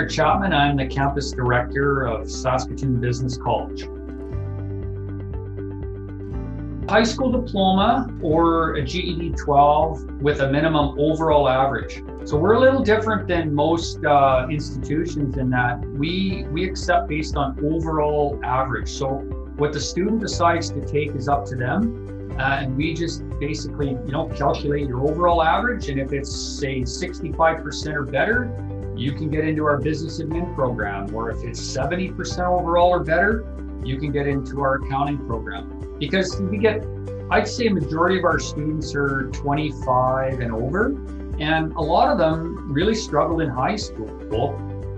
Tyler Chapman. I'm the campus director of Saskatoon Business College. High school diploma or a GED 12 with a minimum overall average. So we're a little different than most institutions in that we accept based on overall average. So what the student decides to take is up to them. And we just basically, calculate your overall average. And if it's say 65% or better, you can get into our business admin program. Or if it's 70% overall or better, you can get into our accounting program. Because I'd say a majority of our students are 25 and over. And a lot of them really struggled in high school.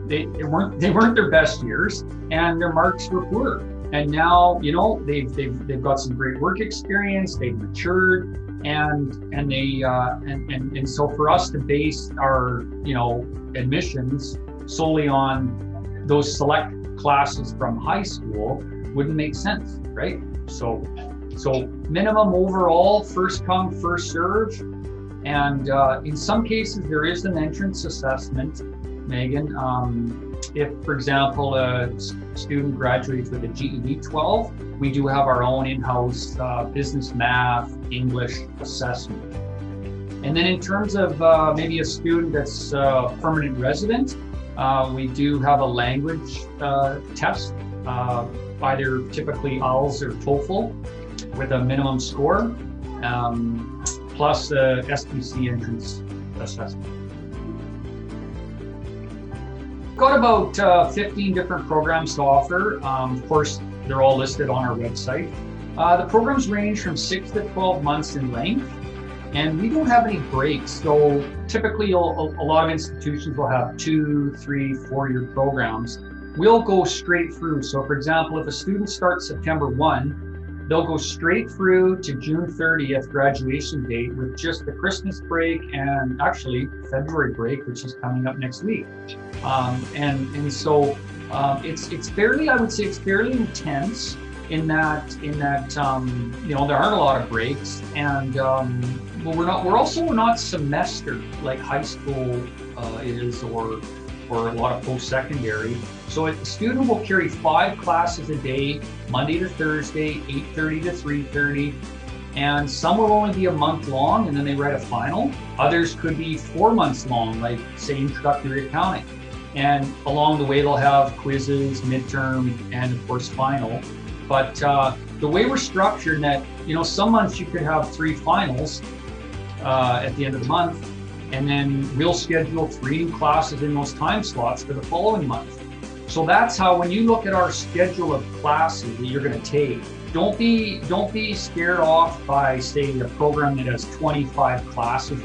They weren't their best years and their marks were poor. And now, they've got some great work experience, they've matured, and so for us to base our, admissions solely on those select classes from high school wouldn't make sense, right? So minimum overall, first come, first serve, and in some cases there is an entrance assessment, Megan. If, for example, a student graduates with a GED 12, we do have our own in-house business math, English assessment. And then in terms of maybe a student that's permanent resident, we do have a language test, either typically IELTS or TOEFL with a minimum score, plus the SPC entrance assessment. Got about 15 different programs to offer. Of course, they're all listed on our website. The programs range from 6 to 12 months in length, and we don't have any breaks. So typically, a lot of institutions will have 2, 3, 4-year programs. We'll go straight through. So for example, if a student starts September 1, they'll go straight through to June 30th graduation date with just the Christmas break and actually February break, which is coming up next week. So it's fairly, I would say it's fairly intense in that there aren't a lot of breaks, and we're also not semester like high school is or a lot of post-secondary. So a student will carry 5 classes a day, Monday to Thursday, 8:30 to 3:30, and some will only be a month long and then they write a final. Others could be 4 months long, like say Introductory Accounting. And along the way they'll have quizzes, midterm, and of course final. But the way we're structured, that some months you could have 3 finals at the end of the month, and then we'll schedule 3 new classes in those time slots for the following month. So that's how, when you look at our schedule of classes that you're going to take, don't be scared off by, say, a program that has 25 classes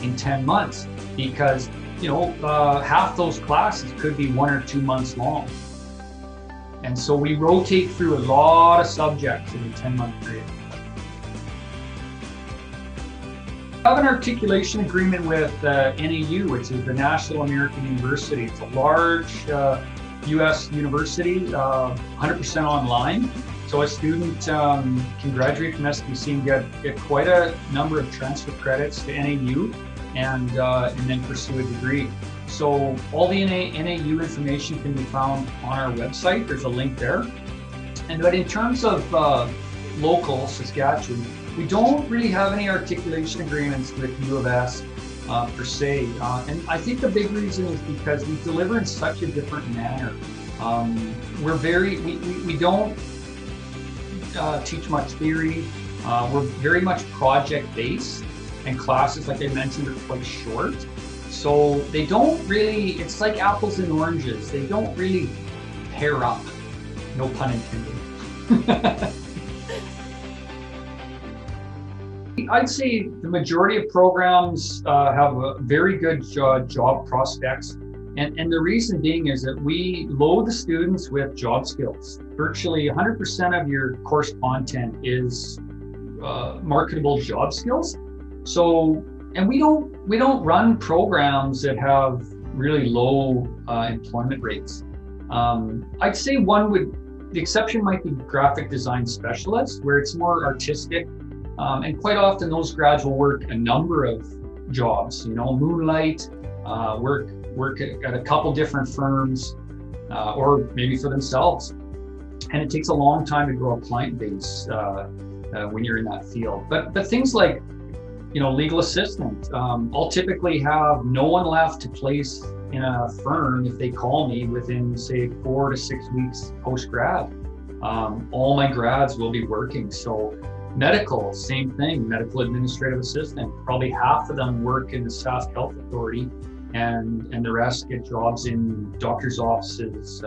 in 10 months, because half those classes could be 1 or 2 months long. And so we rotate through a lot of subjects in a 10-month period. I have an articulation agreement with NAU, which is the National American University. It's a large U.S. university, 100% online. So a student can graduate from SBC and get quite a number of transfer credits to NAU and then pursue a degree. So all the NAU information can be found on our website. There's a link there. But in terms of local Saskatchewan, we don't really have any articulation agreements with U of S per se. And I think the big reason is because we deliver in such a different manner. We don't teach much theory. We're very much project-based, and classes, like I mentioned, are quite short. So they don't really, it's like apples and oranges. They don't really pair up, no pun intended. I'd say the majority of programs have a very good job prospects. And the reason being is that we load the students with job skills. Virtually 100% of your course content is marketable job skills. So, and we don't run programs that have really low employment rates. I'd say the exception might be graphic design specialists, where it's more artistic. And quite often those grads will work a number of jobs, moonlight, work work at a couple different firms, or maybe for themselves. And it takes a long time to grow a client base when you're in that field. But things like, legal assistant, I'll typically have no one left to place in a firm if they call me within, say, 4 to 6 weeks post-grad. All my grads will be working. So medical, same thing, medical administrative assistant. Probably half of them work in the Sask Health Authority, and the rest get jobs in doctors' offices,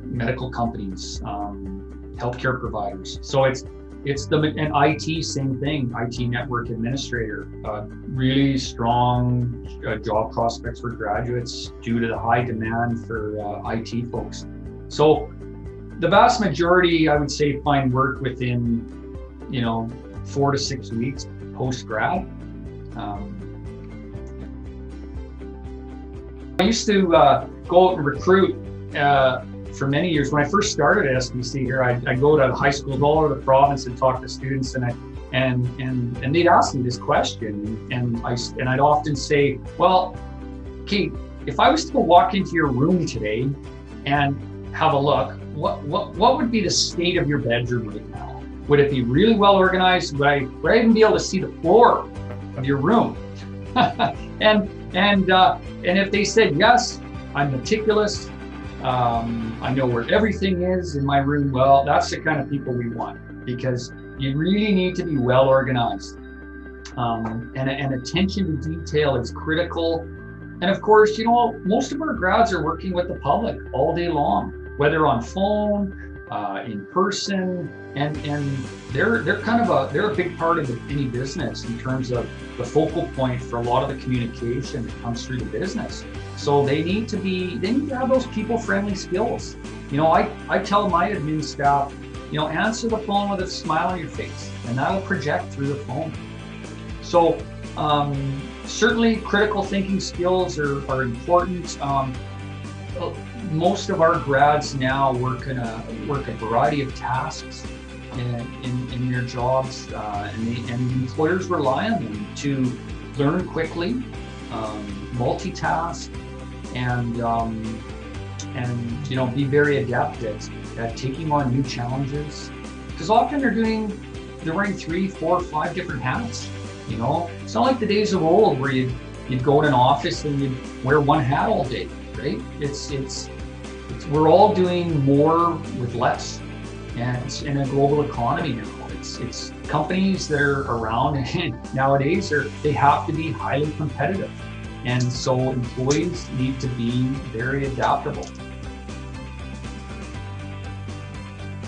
medical companies, healthcare providers. So and IT, same thing, IT network administrator, really strong job prospects for graduates due to the high demand for IT folks. So the vast majority, I would say, find work within, 4 to 6 weeks post-grad. I used to go out and recruit for many years. When I first started at SBC here, I'd go to high schools all over the province and talk to students, and they'd ask me this question, and I'd often say, well, Kate, if I was to walk into your room today and have a look, what would be the state of your bedroom right now? Would it be really well organized? Would I even be able to see the floor of your room? And if they said yes, I'm meticulous, I know where everything is in my room, well, that's the kind of people we want, because you really need to be well organized. And attention to detail is critical. And of course, most of our grads are working with the public all day long, whether on phone, in person, and they're a big part of any business in terms of the focal point for a lot of the communication that comes through the business. So they need to have those people-friendly skills. I tell my admin staff, answer the phone with a smile on your face, and that'll project through the phone. So certainly critical thinking skills are important. Most of our grads now work a variety of tasks in their jobs, and employers rely on them to learn quickly, multitask, and be very adept at taking on new challenges. Because often they're wearing 3, 4, 5 different hats. It's not like the days of old where you'd go in an office and you'd wear one hat all day, right? We're all doing more with less, and it's in a global economy now. It's companies that are around nowadays they have to be highly competitive, and so employees need to be very adaptable.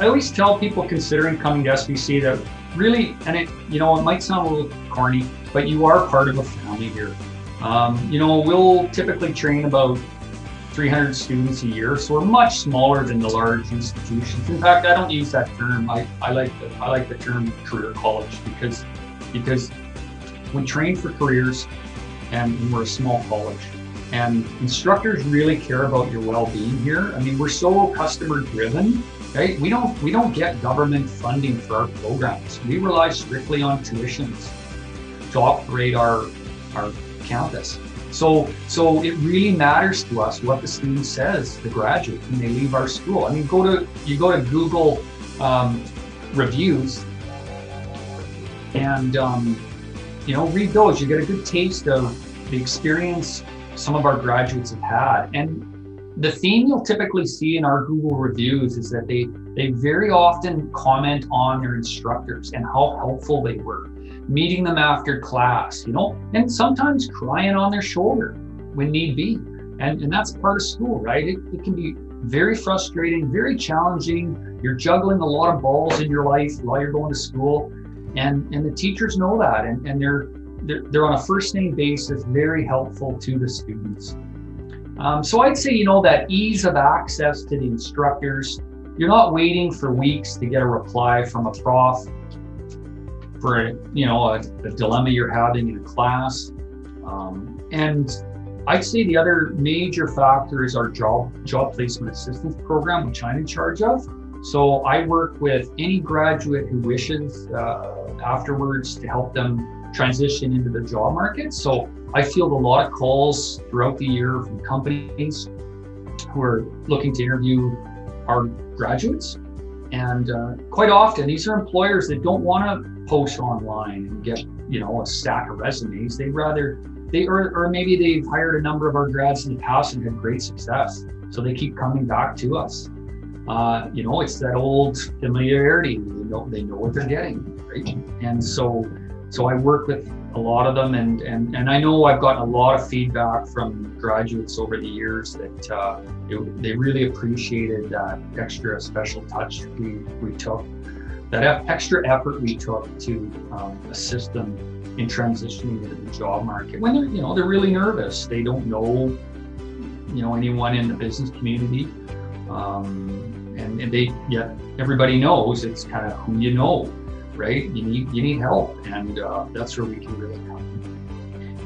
I always tell people considering coming to SBC that really, and it might sound a little corny, but you are part of a family here. We'll typically train about 300 students a year, so we're much smaller than the large institutions. In fact, I don't use that term. I like the term career college because we train for careers, and we're a small college. And instructors really care about your well-being here. I mean, we're so customer-driven, right? We don't get government funding for our programs. We rely strictly on tuitions to operate our campus. So it really matters to us what the student says, the graduate, when they leave our school. I mean, you go to Google reviews and read those. You get a good taste of the experience some of our graduates have had. And the theme you'll typically see in our Google reviews is that they very often comment on their instructors and how helpful they were, meeting them after class, and sometimes crying on their shoulder when need be. And that's part of school, right? It can be very frustrating, very challenging. You're juggling a lot of balls in your life while you're going to school. And the teachers know that, and they're on a first name basis, very helpful to the students. So I'd say, that ease of access to the instructors, you're not waiting for weeks to get a reply from a prof for a dilemma you're having in a class. And I'd say the other major factor is our job placement assistance program, which I'm in charge of. So I work with any graduate who wishes afterwards to help them transition into the job market. So I field a lot of calls throughout the year from companies who are looking to interview our graduates. And quite often, these are employers that don't want to post online and get, a stack of resumes. They'd rather, or maybe they've hired a number of our grads in the past and had great success. So they keep coming back to us. It's that old familiarity. They know what they're getting, right? And so I work with a lot of them, and I know I've gotten a lot of feedback from graduates over the years that they really appreciated that extra special touch we took, that extra effort we took to assist them in transitioning into the job market when they're really nervous. They don't know anyone in the business community, and yet everybody knows it's kind of who you know. Right? You need help, and that's where we can really help.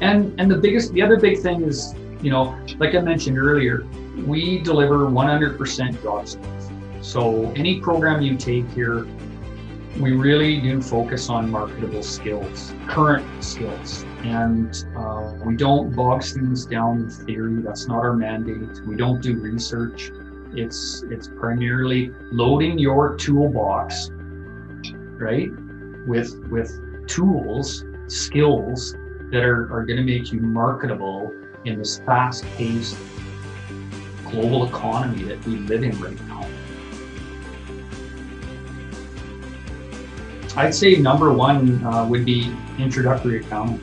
And the other big thing is, like I mentioned earlier, we deliver 100% job skills. So any program you take here, we really do focus on marketable skills, current skills, and we don't bog students down with theory. That's not our mandate. We don't do research. It's primarily loading your toolbox, right, with tools, skills that are going to make you marketable in this fast-paced global economy that we live in right now. I'd say number one would be Introductory Accounting.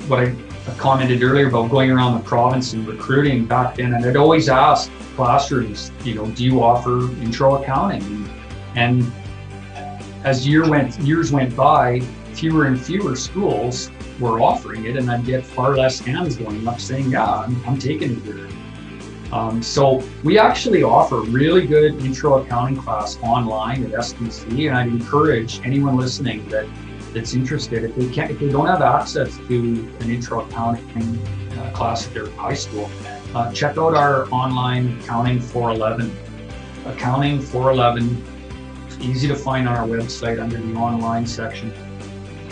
What I commented earlier about going around the province and recruiting back then, and I'd always ask classrooms, do you offer intro accounting? And as years went by, fewer and fewer schools were offering it, and I'd get far less hands going up saying, yeah, I'm taking it here. So we actually offer really good intro accounting class online at SBC, and I'd encourage anyone listening that's interested, if they don't have access to an intro accounting class at their high school, check out our online Accounting 411. Accounting 411, it's easy to find on our website under the online section.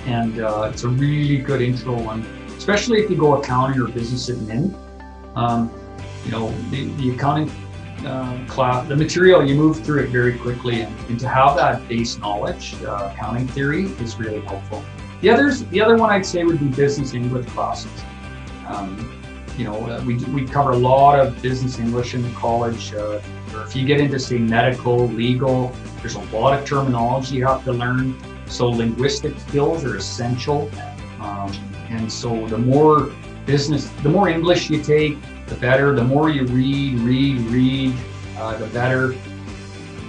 And it's a really good intro one, especially if you go accounting or business admin. The accounting class, the material, you move through it very quickly, and to have that base knowledge, accounting theory, is really helpful. The other one I'd say would be business English classes. We cover a lot of business English in college. Or if you get into, say, medical, legal, there's a lot of terminology you have to learn. So linguistic skills are essential. And so the more English you take, the better. The more you read, the better.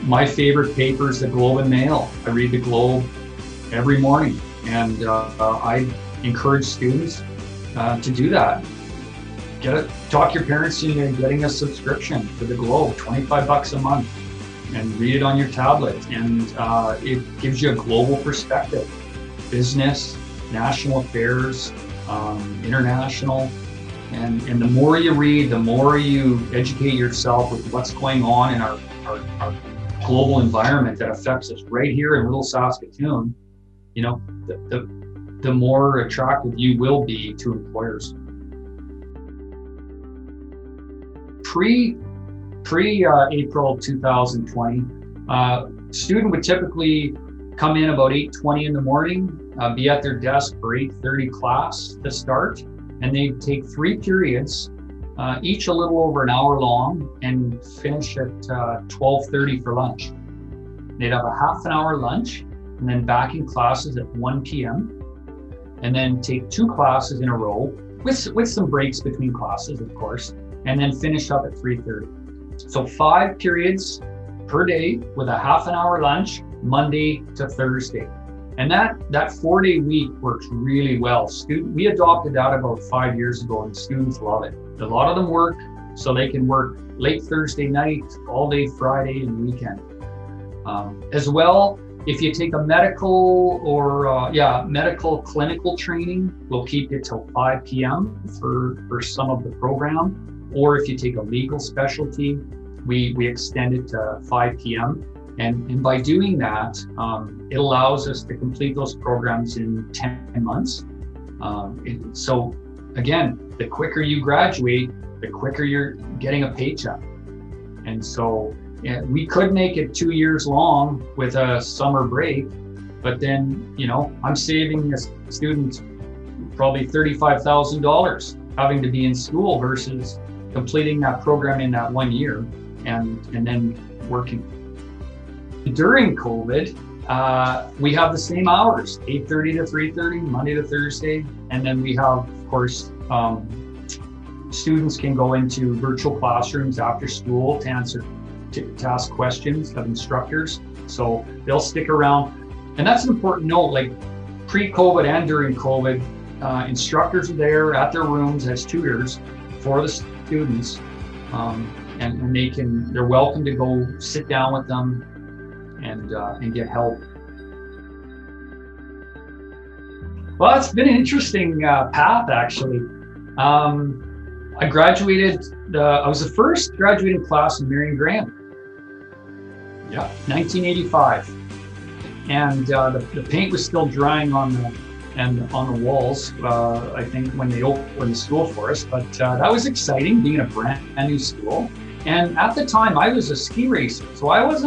My favorite paper is the Globe and Mail. I read the Globe every morning, and I encourage students to do that. Talk your parents into getting a subscription to the Globe, $25 a month, and read it on your tablet. And it gives you a global perspective, business, national affairs, international. And the more you read, the more you educate yourself with what's going on in our global environment that affects us right here in little Saskatoon, the more attractive you will be to employers. Pre-April 2020, student would typically come in about 8:20 in the morning, be at their desk for 8:30 class to start, and they'd take 3 periods, each a little over an hour long, and finish at 12:30 for lunch. They'd have a half an hour lunch, and then back in classes at 1 p.m., and then take 2 classes in a row, with some breaks between classes, of course, and then finish up at 3:30. So 5 periods per day with a half an hour lunch, Monday to Thursday. And that 4-day week works really well. We adopted that about 5 years ago, and students love it. A lot of them work, so they can work late Thursday night, all day Friday and weekend. As well, if you take a medical or medical clinical training, we'll keep you till 5 p.m. for some of the program. Or if you take a legal specialty, we extend it to 5 p.m. And by doing that, it allows us to complete those programs in 10 months. So again, the quicker you graduate, the quicker you're getting a paycheck. And so we could make it 2 years long with a summer break, but then, I'm saving a student probably $35,000 having to be in school versus completing that program in that 1 year and then working. During COVID, we have the same hours, 8:30 to 3:30, Monday to Thursday. And then we have, of course, students can go into virtual classrooms after school to ask questions of instructors. So they'll stick around. And that's an important note, like pre-COVID and during COVID, instructors are there at their rooms as tutors for the students. And they're welcome to go sit down with them and get help. Well, it's been an interesting path, actually. I graduated, I was the first graduating class in Marion Graham. Yeah, 1985. And the paint was still drying on the walls, I think, when they opened the school for us. But that was exciting, being a brand new school. And at the time, I was a ski racer, so I was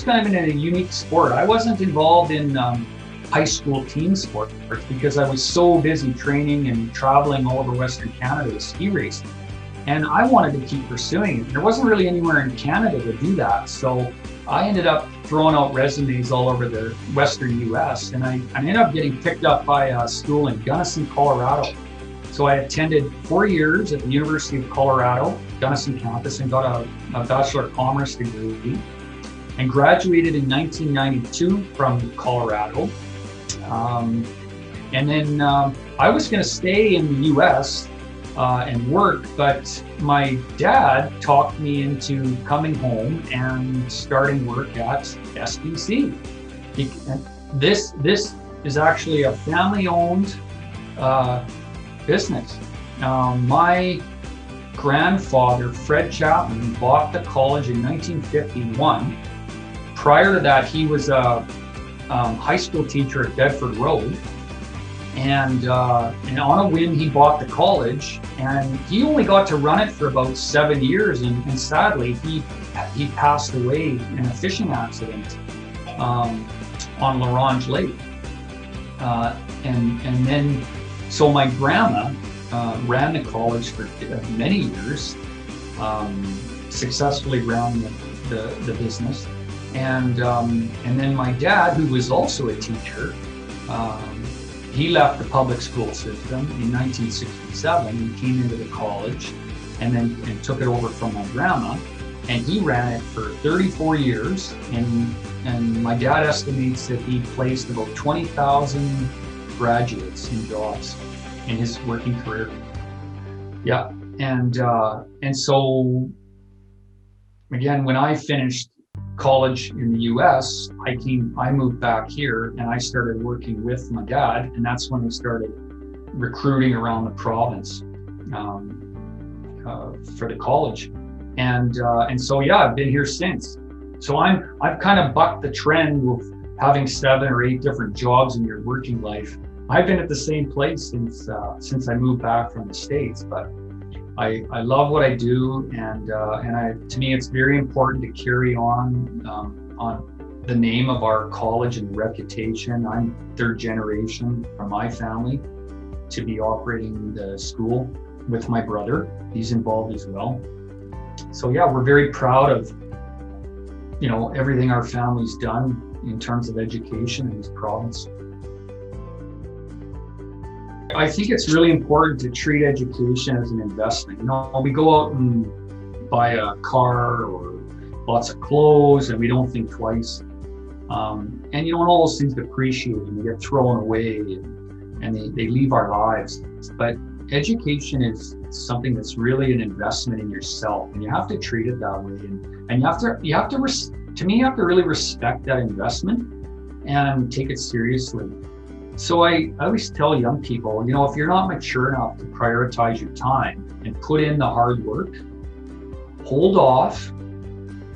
kind of in a unique sport. I wasn't involved in high school team sports because I was so busy training and traveling all over Western Canada to ski racing. And I wanted to keep pursuing it. There wasn't really anywhere in Canada to do that. So I ended up throwing out resumes all over the Western US, and I ended up getting picked up by a school in Gunnison, Colorado. So I attended 4 years at the University of Colorado, Gunnison campus, and got a Bachelor of Commerce degree and graduated in 1992 from Colorado. And then I was going to stay in the US and work, but my dad talked me into coming home and starting work at SBC. This is actually a family-owned business. My grandfather, Fred Chapman, bought the college in 1951. Prior to that, he was a high school teacher at Bedford Road. And on a whim, he bought the college, and he only got to run it for about 7 years. And sadly, he passed away in a fishing accident on L'Orange Lake. And then, so my grandma ran the college for many years, successfully ran the business. And then my dad, who was also a teacher, he left the public school system in 1967 and came into the college and took it over from my grandma. And he ran it for 34 years. And my dad estimates that he placed about 20,000 graduates in jobs in his working career. Yeah. And so, again, when I finished college in the US, I moved back here and I started working with my dad, and that's when I started recruiting around the province for the college. And so yeah, I've been here since. So I've kind of bucked the trend of having 7 or 8 different jobs in your working life. I've been at the same place since I moved back from the States, but I love what I do, and to me, it's very important to carry on the name of our college and the reputation. I'm 3rd generation from my family to be operating the school with my brother. He's involved as well. So yeah, we're very proud of everything our family's done in terms of education in this province. I think it's really important to treat education as an investment. We go out and buy a car or lots of clothes and we don't think twice. And all those things depreciate and they get thrown away and they leave our lives. But education is something that's really an investment in yourself, and you have to treat it that way. And you have to really respect that investment and take it seriously. So I always tell young people, if you're not mature enough to prioritize your time and put in the hard work, hold off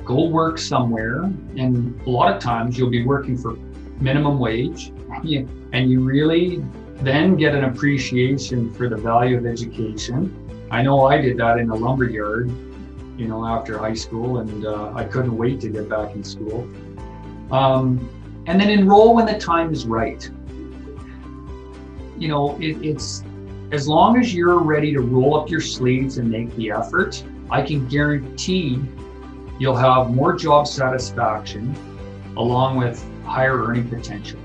go work somewhere, and a lot of times you'll be working for minimum wage, and you really then get an appreciation for the value of education. I know I did that in a lumber yard, after high school, and I couldn't wait to get back in school. And then enroll when the time is right. It's as long as you're ready to roll up your sleeves and make the effort, I can guarantee you'll have more job satisfaction along with higher earning potential.